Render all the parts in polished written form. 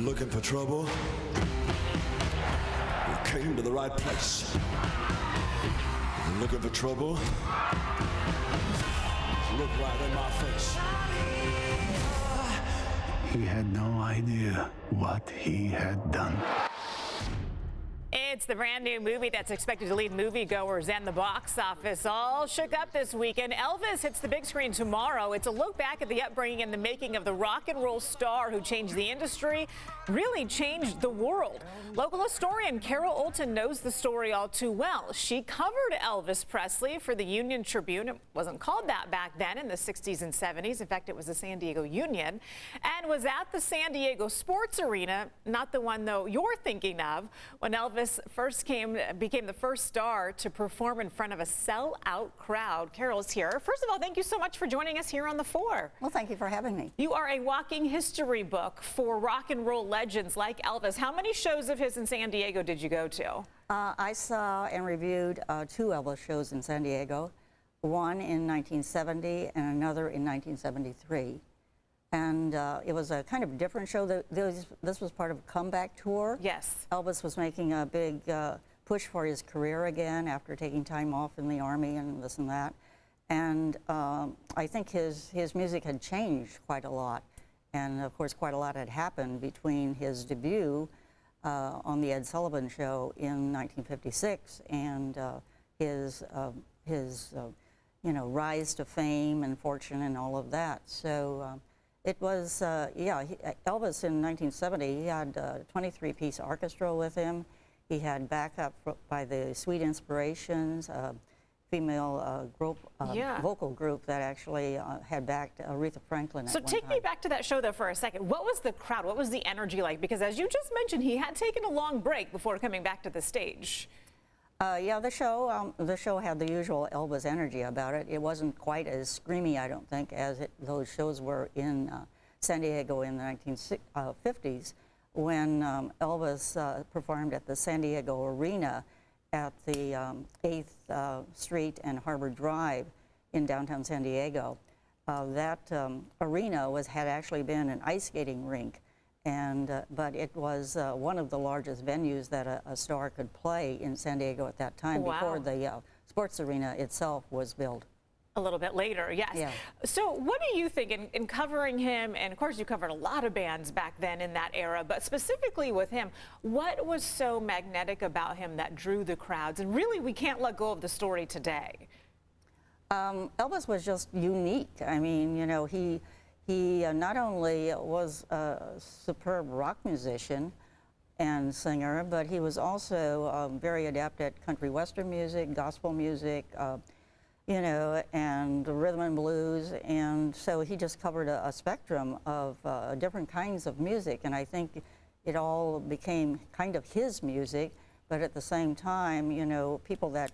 Looking for trouble? You came to the right place. Looking for trouble? Look right in my face. He had no idea what he had done. It's the brand new movie that's expected to leave moviegoers and the box office all shook up this weekend. Elvis hits the big screen tomorrow. It's a look back at the upbringing and the making of the rock and roll star who changed the industry, really changed the world. Local historian Carol Olten knows the story all too well. She covered Elvis Presley for the Union-Tribune. It wasn't called that back then in the 60s and 70s. In fact, it was the San Diego Union, and was at the San Diego Sports Arena, not the one, though, you're thinking of, when Elvis became the first star to perform in front of a sell-out crowd. Carol's here. First of all, thank you so much for joining us here on The Four. Well, thank you for having me. You are a walking history book for rock and roll legends like Elvis. How many shows of his in San Diego did you go to? I saw and reviewed 2 Elvis shows in San Diego, one in 1970 and another in 1973. And it was a kind of different show. This was part of a comeback tour. Yes. Elvis was making a big push for his career again after taking time off in the Army and this and that. And I think his music had changed quite a lot. And of course, quite a lot had happened between his debut on the Ed Sullivan Show in 1956 and his rise to fame and fortune and all of that. So. It was, Elvis in 1970, he had a 23-piece orchestra with him. He had backup by the Sweet Inspirations, a female vocal group that actually had backed Aretha Franklin at one time. So take me back to that show, though, for a second. What was the crowd? What was the energy like? Because as you just mentioned, he had taken a long break before coming back to the stage. Yeah, the show had the usual Elvis energy about it. It wasn't quite as screamy, I don't think, as those shows were in San Diego in the 1950s when Elvis performed at the San Diego Arena at the 8th Street and Harbor Drive in downtown San Diego. That arena had actually been an ice skating rink. But it was one of the largest venues that a star could play in San Diego at that time. Wow. Before the sports arena itself was built. A little bit later, yes. Yeah. So what do you think in covering him, and of course you covered a lot of bands back then in that era, but specifically with him, what was so magnetic about him that drew the crowds? And really, we can't let go of the story today. Elvis was just unique. I mean, you know, he not only was a superb rock musician and singer, but he was also very adept at country western music, gospel music, you know, and rhythm and blues. And so he just covered a spectrum of different kinds of music. And I think it all became kind of his music, but at the same time, you know, people that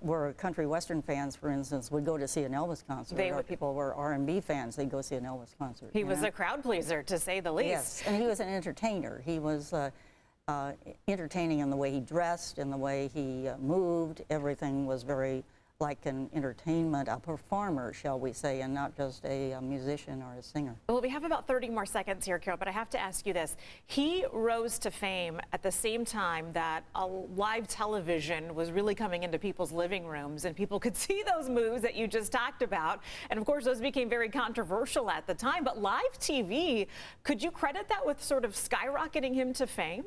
were country western fans, for instance, would go to see an Elvis concert. Or people were R&B fans, they'd go see an Elvis concert. He was a crowd pleaser, to say the least. Yes, and he was an entertainer. He was entertaining in the way he dressed, in the way he moved. Everything was very like an entertainment, a performer, shall we say, and not just a musician or a singer. Well, we have about 30 more seconds here, Carol, but I have to ask you this. He rose to fame at the same time that live television was really coming into people's living rooms, and people could see those moves that you just talked about. And of course, those became very controversial at the time. But live TV, could you credit that with sort of skyrocketing him to fame?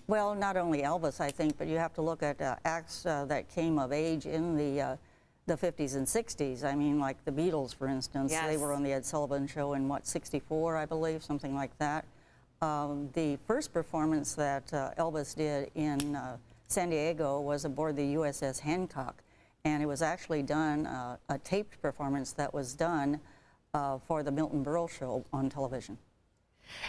Well, not only Elvis, I think, but you have to look at acts that came of age in the 50s and 60s. I mean, like the Beatles, for instance. Yes. They were on the Ed Sullivan Show in, what, 64, I believe, something like that. The first performance that Elvis did in San Diego was aboard the USS Hancock, and it was actually done, a taped performance that was done for the Milton Berle Show on television.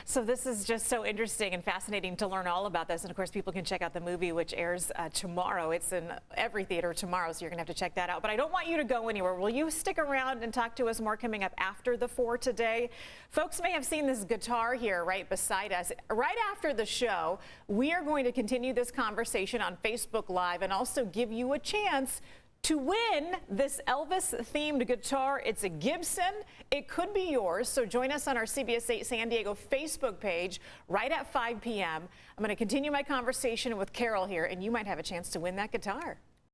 So this is just so interesting and fascinating to learn all about this. And of course, people can check out the movie, which airs tomorrow. It's in every theater tomorrow, so you're gonna have to check that out. But I don't want you to go anywhere. Will you stick around and talk to us more coming up after the 4 today? Folks may have seen this guitar here right beside us. Right after the show, we are going to continue this conversation on Facebook Live and also give you a chance To win this Elvis-themed guitar, it's a Gibson. It could be yours, so join us on our CBS 8 San Diego Facebook page right at 5 p.m. I'm going to continue my conversation with Carol here, and you might have a chance to win that guitar.